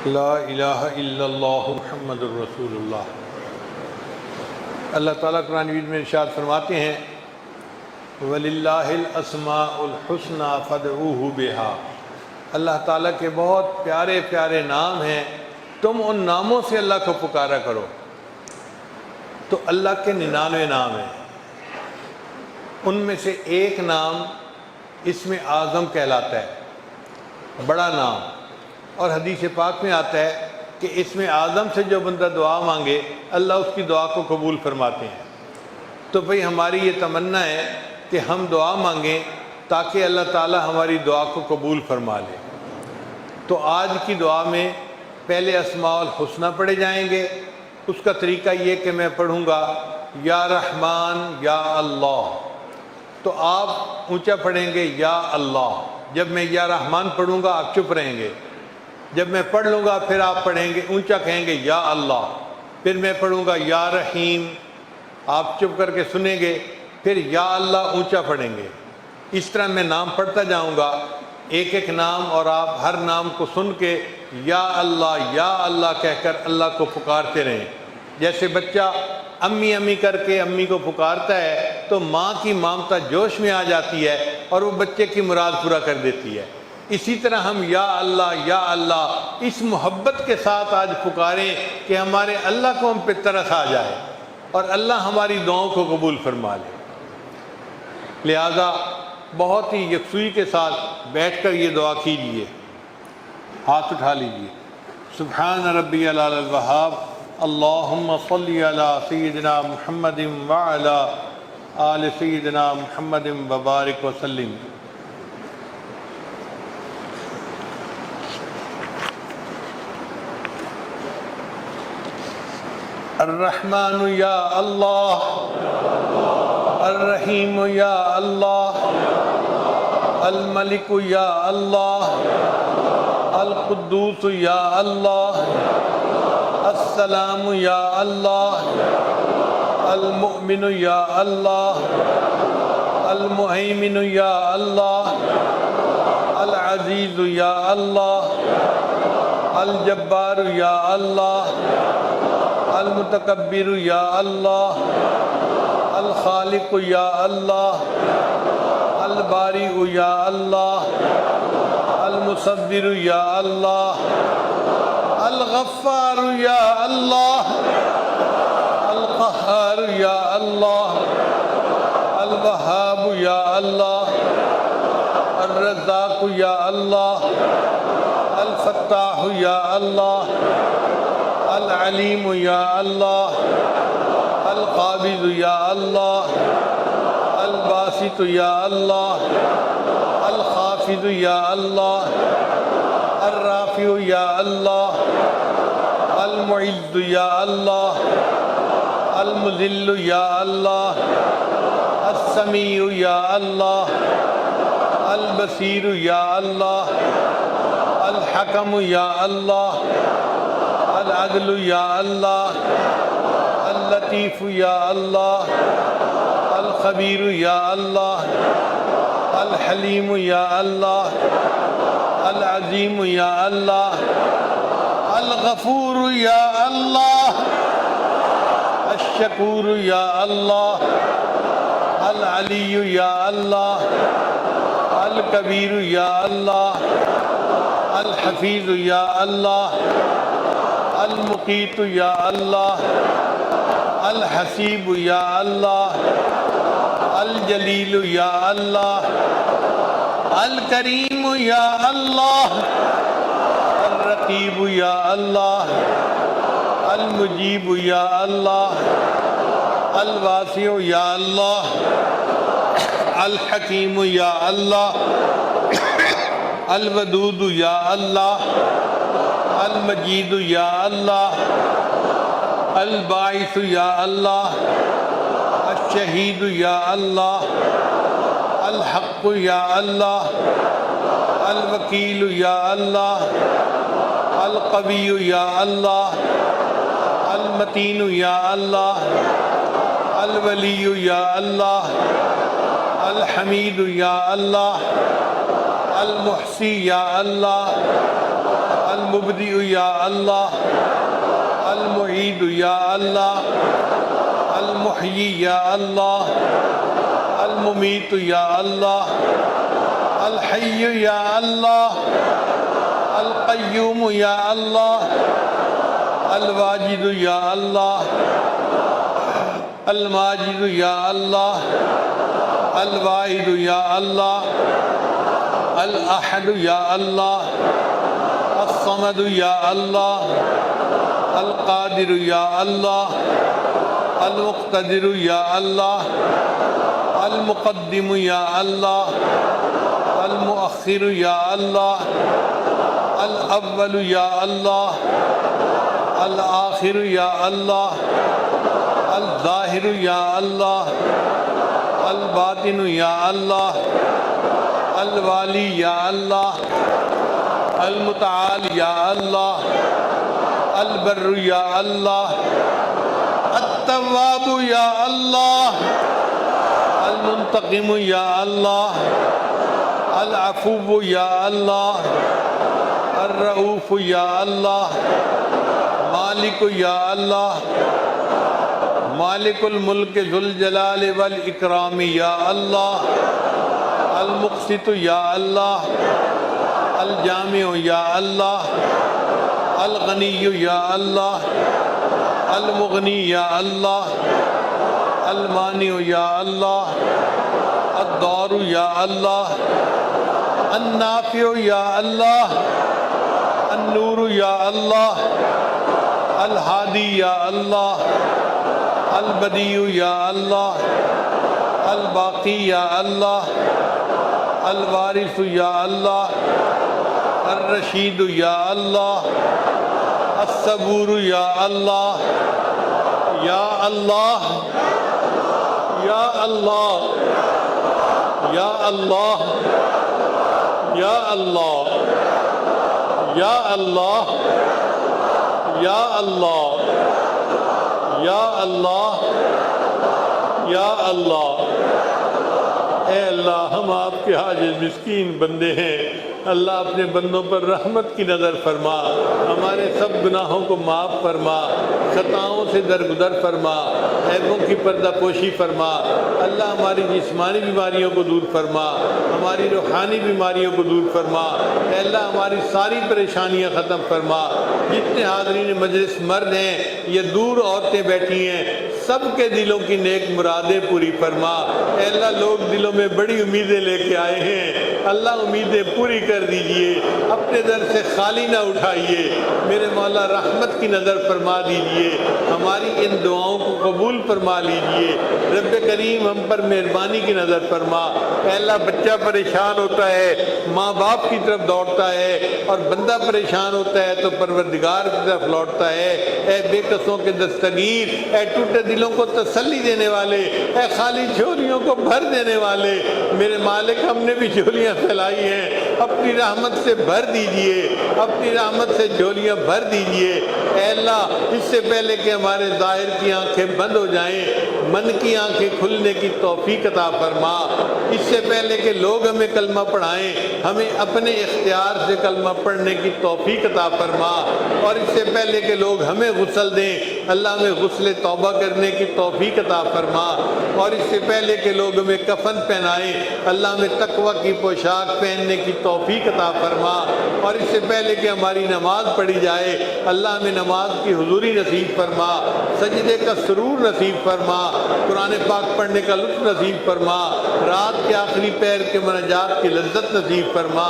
لا الہ الا اللہ محمد الرسول اللہ۔ اللہ تعالیٰ قرآن مجید میں ارشاد فرماتے ہیں وَلِلَّهِ الْأَسْمَاءُ الْحُسْنَى فَادْعُوهُ بِهَا۔ اللہ تعالیٰ کے بہت پیارے پیارے نام ہیں، تم ان ناموں سے اللہ کو پکارا کرو۔ تو اللہ کے 99 نام ہیں، ان میں سے ایک نام اسم اعظم کہلاتا ہے، بڑا نام۔ اور حدیث پاک میں آتا ہے کہ اسم اعظم سے جو بندہ دعا مانگے اللہ اس کی دعا کو قبول فرماتے ہیں۔ تو بھئی ہماری یہ تمنا ہے کہ ہم دعا مانگیں تاکہ اللہ تعالی ہماری دعا کو قبول فرما لے۔ تو آج کی دعا میں پہلے اسماء الحسنہ پڑھے جائیں گے۔ اس کا طریقہ یہ کہ میں پڑھوں گا یا رحمان یا اللہ، تو آپ اونچا پڑھیں گے یا اللہ۔ جب میں یا رحمان پڑھوں گا آپ چپ رہیں گے، جب میں پڑھ لوں گا پھر آپ پڑھیں گے اونچا کہیں گے یا اللہ، پھر میں پڑھوں گا یا رحیم، آپ چپ کر کے سنیں گے، پھر یا اللہ اونچا پڑھیں گے۔ اس طرح میں نام پڑھتا جاؤں گا ایک ایک نام، اور آپ ہر نام کو سن کے یا اللہ کہہ کر اللہ کو پکارتے رہیں۔ جیسے بچہ امی امی کر کے امی کو پکارتا ہے تو ماں کی ممتا جوش میں آ جاتی ہے اور وہ بچے کی مراد پورا کر دیتی ہے۔ اسی طرح ہم یا اللہ اس محبت کے ساتھ آج پکاریں کہ ہمارے اللہ کو ہم پہ ترس آ جائے اور اللہ ہماری دعاؤں کو قبول فرما لے۔ لہذا بہت ہی یکسوئی کے ساتھ بیٹھ کر یہ دعا کیجیے، ہاتھ اٹھا لیجیے۔ سبحان ربی العلی الوہاب، اللہم صلی علی سیدنا محمد وعلی آل سیدنا محمد وبارک وسلم۔ الرحمن یا اللہ، الرحیم یا اللہ، الملک یا اللہ، القدوس یا اللہ، السلام یا اللہ، المؤمن یا اللہ، المہیمن یا اللہ، العزیز یا اللہ، الجبار یا اللہ، المتکبر یا اللہ، الخالق یا اللہ، البارئ یا اللہ، المصور یا اللہ، الغفار یا اللہ، القہار یا اللہ، الوہاب یا اللہ، الرزاق یا اللہ، الفتاح یا اللہ، العلیم یا اللہ، القابض یا اللہ، الباسط یا اللہ، الخافض یا اللہ، الرافع یا اللہ، المعز یا اللہ، المذل یا اللہ، السمیع یا اللہ، البصیر یا اللہ، الحکم یا اللہ، العدل یا اللہ، اللطیف یا اللہ، الخبیر یا اللہ، الحلیم یا اللہ، العظیم یا اللہ، الغفور یا اللہ، الشکور یا اللہ، العلی یا اللہ، الکبیر یا اللہ، الحفیظ یا اللہ، المقیت یا اللہ، الحسیب یا اللہ، الجلیل یا اللہ، الکریم یا اللہ، الرقیب یا اللہ، المجیب یا اللہ، الواسع یا اللہ، الحکیم یا اللہ، الودود یا اللہ، المجید یا اللہ، الباعث یا اللہ، الشہید یا اللہ، الحق یا اللہ، الوکیل یا اللہ، القوی یا اللہ، المتین یا اللہ، الولی یا اللہ، الحمید یا اللہ، المحصی یا اللہ، المبدئ یا اللہ، المعید یا اللہ، المحیی یا اللہ، الممیت یا اللہ، الحی یا اللہ، القیوم یا اللہ، الواجد یا اللہ، الماجد یا اللہ، الواحد یا اللہ، الاحد یا اللہ، الصمد یا اللہ، القادر یا اللہ، المقتدر یا اللہ، المقدم یا اللہ، المؤخر یا اللہ، الاول یا اللہ، الآخر یا اللہ، الظاہر یا اللہ، الباطن یا اللہ، الوالی یا اللہ، المتعال یا اللہ، البر یا اللہ، التواب یا اللہ، المنتقم یا اللہ، العفو یا اللہ، الرؤوف یا اللہ، مالک یا اللہ، مالک الملک ذو الجلال والاکرام یا اللہ، المقسط یا اللہ، الجامع یا اللہ، الغنی یا اللہ، المغنی یا اللہ، المانع یا اللہ، الضار یا اللہ، النافع یا اللہ، النور یا اللہ، الہادی یا اللہ، البدیع یا اللہ، الباقی یا اللہ، الوارث یا اللہ، الرشید یا اللہ، الصبور یا اللہ، یا اللہ، یا اللہ، یا اللہ، یا اللہ، یا اللہ، یا اللہ، یا اللہ، یا اللہ۔ اے اللہ، ہم آپ کے عاجز مسکین بندے ہیں، اللہ اپنے بندوں پر رحمت کی نظر فرما، ہمارے سب گناہوں کو معاف فرما، خطاؤں سے درگزر فرما، عیبوں کی پردہ پوشی فرما، اللہ ہماری جسمانی بیماریوں کو دور فرما، ہماری روحانی بیماریوں کو دور فرما، اے اللہ ہماری ساری پریشانیاں ختم فرما۔ جتنے حاضرین مجلس مرد ہیں یا دور عورتیں بیٹھی ہیں، سب کے دلوں کی نیک مرادیں پوری فرما۔ اے اللہ، لوگ دلوں میں بڑی امیدیں لے کے آئے ہیں، اللہ امیدیں پوری کر دیجئے، اپنے در سے خالی نہ اٹھائیے، میرے مولا رحمت کی نظر فرما دیجئے، ہماری ان دعاؤں کو قبول فرما لیجئے۔ رب کریم ہم پر مہربانی کی نظر فرما۔ اے اللہ، بچہ پریشان ہوتا ہے ماں باپ کی طرف دوڑتا ہے، اور بندہ پریشان ہوتا ہے تو پروردگار کی طرف لوٹتا ہے۔ اے بے کسوں کے دستگیر، اے ٹوٹے دلوں کو تسلی دینے والے، اے خالی جھولیوں کو بھر دینے والے، میرے مالک ہم نے بھی جھولیاں پھیلائی ہیں، اپنی رحمت سے بھر دیجئے، اپنی رحمت سے جھولیاں بھر دیجئے۔ اے اللہ، اس سے پہلے کہ ہمارے ظاہر کی آنکھیں بند ہو جائیں، من کی آنکھیں کھلنے کی توفیق عطا فرما۔ اس سے پہلے کہ لوگ ہمیں کلمہ پڑھائیں، ہمیں اپنے اختیار سے کلمہ پڑھنے کی توفیق عطا فرما، اور اس سے پہلے کہ لوگ ہمیں غسل دیں، اللہ ہمیں غسل توبہ کرنے کی توفیق عطا فرما، اور اس سے پہلے کہ لوگ ہمیں کفن پہنائیں، اللہ ہمیں تقوی کی پوشاک پہننے کی توفیق عطا فرما، اور اس سے پہلے کہ ہماری نماز پڑھی جائے، اللہ ہمیں نماز کی حضوری نصیب فرما، سجدے کا سرور نصیب فرما، قرآن پاک پڑھنے کا لطف نصیب فرما، رات کے آخری پہر کے مناجات کی لذت نصیب فرما،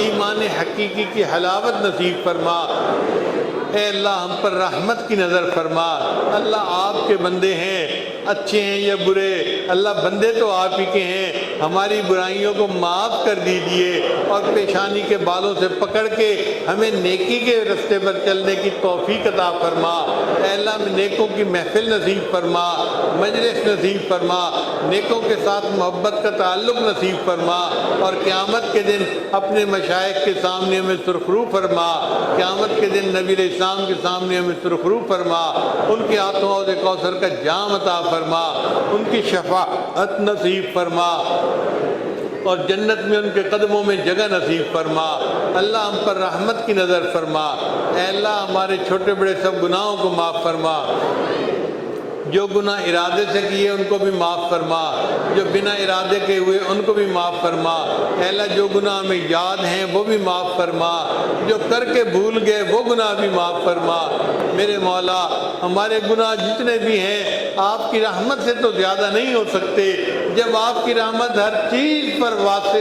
ایمان حقیقی کی حلاوت نصیب فرما۔ اے اللہ، ہم پر رحمت کی نظر فرما۔ اللہ، آپ کے بندے ہیں، اچھے ہیں یا برے، اللہ بندے تو آپ ہی کے ہیں، ہماری برائیوں کو معاف کر دیجئے، اور پیشانی کے بالوں سے پکڑ کے ہمیں نیکی کے رستے پر چلنے کی توفیق عطا فرما۔ اے اللہ، ہمیں نیکوں کی محفل نصیب فرما، مجلس نصیب فرما، نیکوں کے ساتھ محبت کا تعلق نصیب فرما، اور قیامت کے دن اپنے مشائخ کے سامنے ہمیں سرخرو فرما، قیامت کے دن نبی علیہ السلام کے سامنے ہمیں سرخرو فرما، ان کے ہاتھوں حوض کوثر کا جام عطا فرما، ان کی شفاعت نصیب فرما، اور جنت میں ان کے قدموں میں جگہ نصیب فرما۔ اللہ ہم پر رحمت کی نظر فرما، اے اللہ ہمارے چھوٹے بڑے سب گناہوں کو معاف فرما، جو گناہ ارادے سے کیے ان کو بھی معاف فرما، جو بنا ارادے کے ہوئے ان کو بھی معاف فرما، اے اللہ جو گناہ ہمیں یاد ہیں وہ بھی معاف فرما، جو کر کے بھول گئے وہ گناہ بھی معاف فرما۔ میرے مولا ہمارے گناہ جتنے بھی ہیں آپ کی رحمت سے تو زیادہ نہیں ہو سکتے، جب آپ کی رحمت ہر چیز پر واسع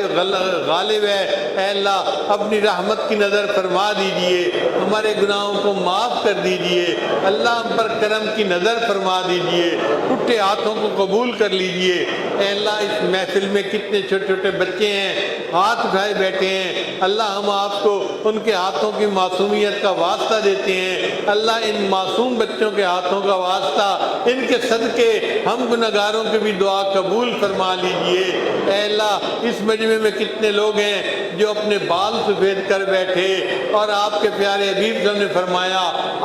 غالب ہے، اے اللہ اپنی رحمت کی نظر فرما دیجئے، ہمارے گناہوں کو معاف کر دیجئے، اللہ ہم پر کرم کی نظر فرما دیجئے، ٹوٹے ہاتھوں کو قبول کر لیجئے۔ اے اللہ اس محفل میں کتنے چھوٹے چھوٹے بچے ہیں ہاتھ اٹھائے بیٹھے ہیں، اللہ ہم آپ کو ان کے ہاتھوں کی معصومیت کا واسطہ دیتے ہیں، اللہ ان معصوم بچوں کے ہاتھوں کا واسطہ ان کے صدقے ہم گناہگاروں کی بھی دعا قبول فرما لیجئے۔ اے اللہ اس مجمع میں کتنے لوگ ہیں جو اپنے بال سفید کر بیٹھے، اور آپ کے پیارے حبیب صلی اللہ علیہ وسلم نے فرمایا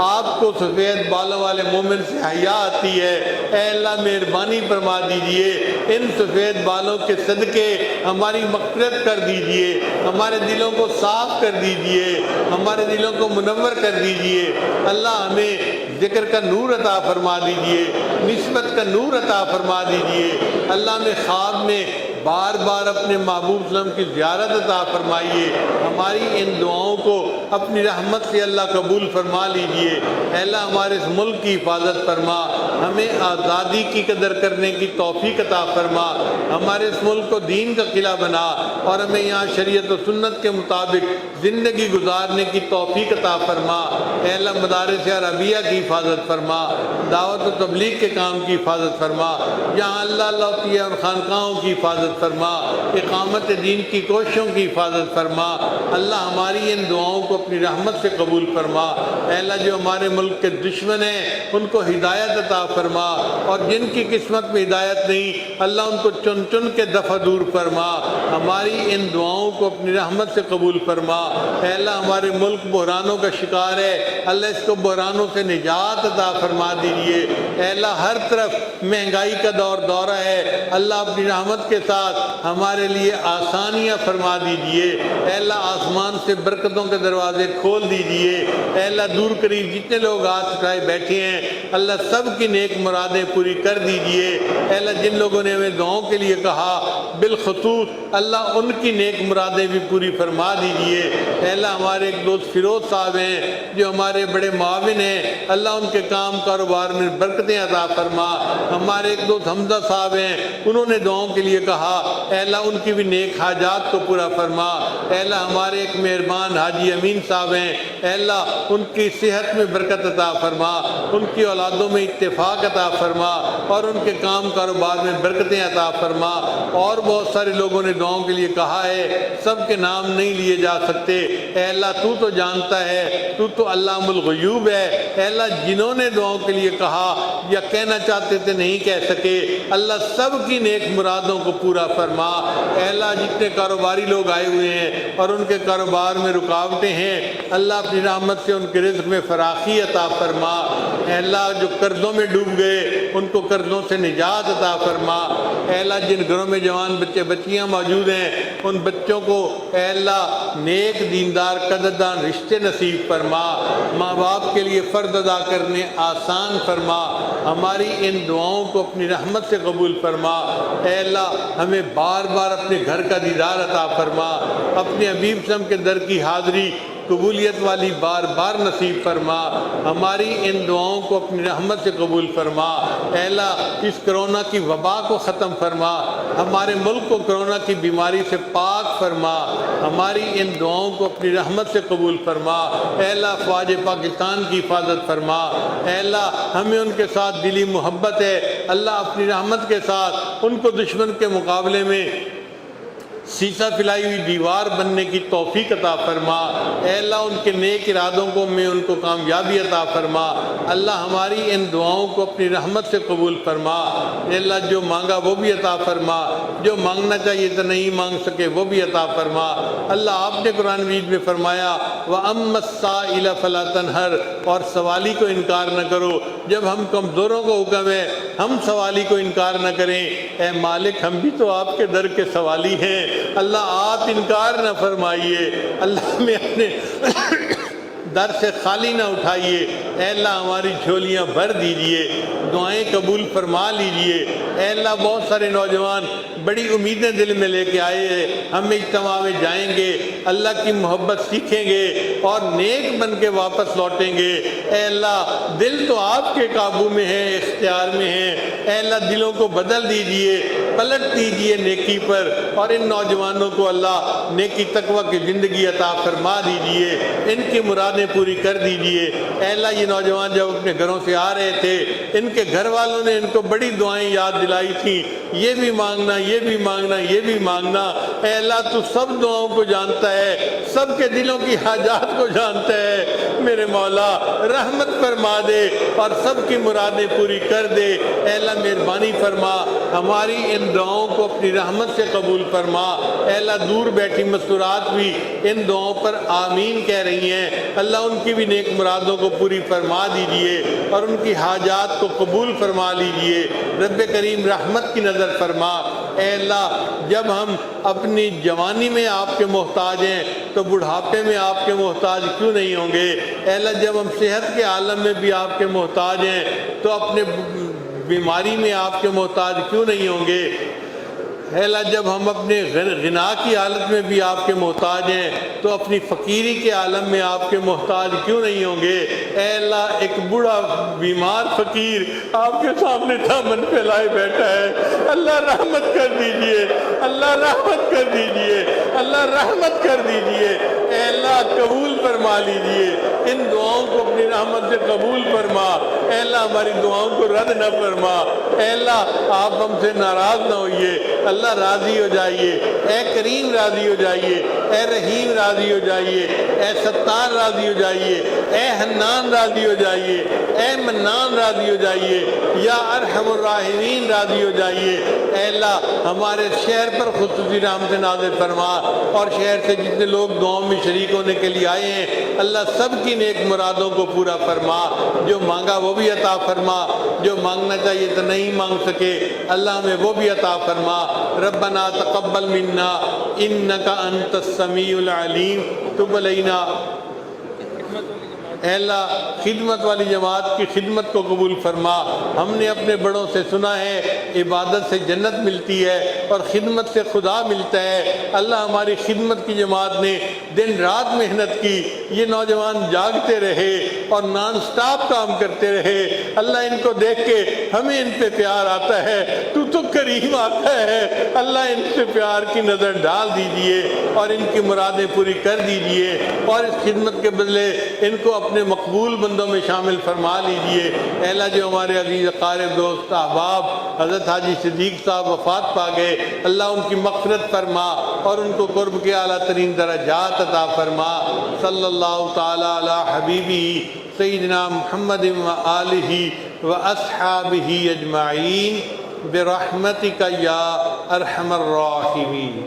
آپ کو سفید بالوں والے مومن سے حیا آتی ہے، اے اللہ مہربانی فرما دیجئے، ان سفید بالوں کے صدقے ہماری مغفرت کر دیجئے، ہمارے دلوں کو صاف کر دیجئے، ہمارے دلوں کو منور کر دیجئے، اللہ ہمیں ذکر کا نور عطا فرما دیجئے، نسبت کا نور عطا فرما دیجئے، اللہ میں خواب میں بار بار اپنے محبوب صلی اللہ علیہ وسلم کی زیارت عطا فرمائیے، ہماری ان دعاؤں کو اپنی رحمت سے اللہ قبول فرما لیجئے۔ اے اللہ ہمارے اس ملک کی حفاظت فرما، ہمیں آزادی کی قدر کرنے کی توفیق عطا فرما، ہمارے اس ملک کو دین کا قلعہ بنا، اور ہمیں یہاں شریعت و سنت کے مطابق زندگی گزارنے کی توفیق عطا فرما۔ اے اللہ مدارس عربیہ کی حفاظت فرما، دعوت و تبلیغ کے کام کی حفاظت فرما، یہاں اللہ لوتیہ اور خانقاہوں کی حفاظت فرما، اقامت دین کی کوششوں کی حفاظت فرما، اللہ ہماری ان دعاؤں کو اپنی رحمت سے قبول فرما۔ اے اللہ جو ہمارے ملک کے دشمن ہیں ان کو ہدایت عطا فرما، اور جن کی قسمت میں ہدایت نہیں اللہ ان کو چن چن کے دفع دور فرما، ہماری ان دعاؤں کو اپنی رحمت سے قبول فرما۔ اے اللہ ہمارے ملک بحرانوں کا شکار ہے، اللہ اس کو بحرانوں سے نجات عطا فرما دیجئے۔ اے اللہ ہر طرف مہنگائی کا دورہ ہے، اللہ اپنی رحمت کے ساتھ ہمارے لیے آسانیاں فرما دیجئے۔ اے اللہ آسمان سے برکتوں کے دروازے کھول دیجئے۔ اے اللہ دور قریب جتنے لوگ ہاتھ اٹھائے بیٹھے ہیں اللہ سب کی نیک مرادیں پوری کر دیجئے۔ اے اللہ جن لوگوں نے ہمیں دعاؤں کے لیے کہا بالخصوص اللہ ان کی نیک مرادیں بھی پوری فرما دیجئے۔ اے اللہ ہمارے ایک دوست فیروز صاحب ہیں جو ہمارے بڑے معاون ہیں، اللہ ان کے کام کاروبار میں برکتیں عطا فرما۔ ہمارے ایک دوست حمزہ صاحب ہیں، انہوں نے دعاؤں کے لیے کہا، اے اللہ ان کی بھی نیک حاجات کو پورا فرما۔ اے اللہ ہمارے ایک مہربان حاجی امین صاحب ہیں، اے اللہ ان کی صحت میں برکت عطا فرما، ان کی اولادوں میں اتفاق عطا فرما، اور ان کے کام کاروبار میں برکتیں عطا فرما۔ اور بہت سارے لوگوں نے دعاؤں کے لیے کہا ہے، سب کے نام نہیں لیے جا سکتے، اے اللہ تو تو جانتا ہے، تو تو علام الغیوب ہے۔ اے اللہ جنہوں نے دعاؤں کے لیے کہا یا کہنا چاہتے تھے نہیں کہہ سکے، اللہ سب کی نیک مرادوں کو پورا فرما۔ اے اللہ جتنے کاروباری لوگ آئے ہوئے ہیں اور ان کے کاروبار میں رکاوٹیں ہیں، اللہ اپنی رحمت سے ان کے رزق میں فراخی عطا فرما۔ اے اللہ جو قرضوں میں ڈوب گئے ان کو قرضوں سے نجات عطا فرما۔ اے اللہ جن گھروں میں جوان بچے بچیاں موجود ہیں ان بچوں کو اے اللہ نیک دیندار قدردان رشتے نصیب فرما، ماں باپ کے لیے فرض ادا کرنے آسان فرما، ہماری ان دعاؤں کو اپنی رحمت سے قبول فرما۔ اے اللہ ہمیں بار بار اپنے گھر کا دیدار عطا فرما، اپنے حبیب صلی اللہ علیہ وسلم کے در کی حاضری قبولیت والی بار بار نصیب فرما، ہماری ان دعاؤں کو اپنی رحمت سے قبول فرما۔ اے اللہ اس کرونا کی وبا کو ختم فرما، ہمارے ملک کو کرونا کی بیماری سے پاک فرما، ہماری ان دعاؤں کو اپنی رحمت سے قبول فرما۔ اے اللہ فوج پاکستان کی حفاظت فرما، اے اللہ ہمیں ان کے ساتھ دلی محبت ہے، اللہ اپنی رحمت کے ساتھ ان کو دشمن کے مقابلے میں سیسا پھیلائی ہوئی دیوار بننے کی توفیق عطا فرما۔ اے اللہ ان کے نیک ارادوں کو میں ان کو کامیابی عطا فرما، اللہ ہماری ان دعاؤں کو اپنی رحمت سے قبول فرما۔ اے اللہ جو مانگا وہ بھی عطا فرما، جو مانگنا چاہیے تو نہیں مانگ سکے وہ بھی عطا فرما۔ اللہ آپ نے قرآن مجید میں فرمایا وَأَمَّا السَّائِلَ فَلَا تَنْهَرْ، اور سوالی کو انکار نہ کرو۔ جب ہم کمزوروں کو حکم ہے ہم سوالی کو انکار نہ کریں، اے مالک ہم بھی تو آپ کے در کے سوالی ہیں، اللہ آپ انکار نہ فرمائیے، اللہ میں اپنے در سے خالی نہ اٹھائیے، اے اللہ ہماری جھولیاں بھر دیجئے، دعائیں قبول فرما لیجئے۔ اے اللہ بہت سارے نوجوان بڑی امیدیں دل میں لے کے آئے ہیں، ہم اجتماع میں جائیں گے، اللہ کی محبت سیکھیں گے اور نیک بن کے واپس لوٹیں گے۔ اے اللہ دل تو آپ کے قابو میں ہے، اختیار میں ہے، اے اللہ دلوں کو بدل دیجئے، پلٹ دیجئے نیکی پر، اور ان نوجوانوں کو اللہ نیکی تقوی کی زندگی عطا فرما دیجئے، ان کی مرادیں پوری کر دیجئے۔ اے اللہ یہ نوجوان جب اپنے گھروں سے آ رہے تھے ان کے گھر والوں نے ان کو بڑی دعائیں یاد دلائی تھیں، یہ بھی مانگنا، یہ بھی مانگنا، یہ بھی مانگنا۔ اے اللہ تو سب دعاؤں کو جانتا ہے، سب کے دلوں کی حاجات کو جانتا ہے، میرے مولا رحمت فرما دے اور سب کی مرادیں پوری کر دے۔ اے اللہ مہربانی فرما، ہماری ان دعاؤں کو اپنی رحمت سے قبول فرما۔ اے اللہ دور بیٹھی مستورات بھی ان دعاؤں پر آمین کہہ رہی ہیں، اللہ ان کی بھی نیک مرادوں کو پوری فرما دیجئے اور ان کی حاجات کو قبول فرما لیجئے۔ رب کریم رحمت کی نظر فرما۔ اے اللہ جب ہم اپنی جوانی میں آپ کے محتاج ہیں تو بڑھاپے میں آپ کے محتاج کیوں نہیں ہوں گے؟ اے اللہ جب ہم صحت کے عالم میں بھی آپ کے محتاج ہیں تو اپنے بیماری میں آپ کے محتاج کیوں نہیں ہوں گے؟ اے اللہ جب ہم اپنے غنا کی حالت میں بھی آپ کے محتاج ہیں تو اپنی فقیری کے عالم میں آپ کے محتاج کیوں نہیں ہوں گے؟ اے اللہ ایک بوڑھا بیمار فقیر آپ کے سامنے دامن پھیلائے بیٹھا ہے، اللہ رحمت کر دیجئے، اللہ رحمت کر دیجئے، اللہ رحمت کر دیجئے۔ اے اللہ قبول فرما لیجئے، ان دعاؤں کو اپنی رحمت سے قبول فرما۔ اے اللہ ہماری دعاؤں کو رد نہ فرما۔ اے اللہ آپ ہم سے ناراض نہ ہوئیے، اللہ راضی ہو جائیے، اے کریم راضی ہو جائیے، اے رحیم راضی ہو جائیے، اے ستار راضی ہو جائیے، اے حنان راضی ہو جائیے، اے منان راضی ہو جائیے، یا ارحم الراحمین راضی ہو جائیے۔ اے اللہ ہمارے شہر پر خصوصی رحمت نازل فرما، اور شہر سے جتنے لوگ دعاؤں میں شریک ہونے کے لیے آئے ہیں اللہ سب کی نیک مرادوں کو پورا فرما، جو مانگا وہ بھی عطا فرما، جو مانگنا چاہیے تو نہیں مانگ سکے اللہ ہمیں وہ بھی عطا فرما۔ ربنا تقبل منا انک انت السمیع العلیم تب علینا۔ اے اللہ خدمت والی جماعت کی خدمت کو قبول فرما، ہم نے اپنے بڑوں سے سنا ہے عبادت سے جنت ملتی ہے اور خدمت سے خدا ملتا ہے۔ اللہ ہماری خدمت کی جماعت نے دن رات محنت کی، یہ نوجوان جاگتے رہے اور نان سٹاپ کام کرتے رہے، اللہ ان کو دیکھ کے ہمیں ان پہ پیار آتا ہے، تو کریم آتا ہے، اللہ ان سے پیار کی نظر ڈال دیجئے اور ان کی مرادیں پوری کر دیجئے، اور اس خدمت کے بدلے ان کو اپنے مقبول بندوں میں شامل فرما لیجئے۔ اے اللہ جو ہمارے عزیز قارب دوست احباب حضرت حاجی صدیق صاحب وفات پا گئے، اللہ ان کی مغفرت فرما اور ان کو قرب کے اعلیٰ ترین درجات عطا فرما۔ صلی اللہ تعالی علی حبیبی سیدنا محمد و آلہ و اصحابہ اجمعین برحمتک یا ارحم الراحمین۔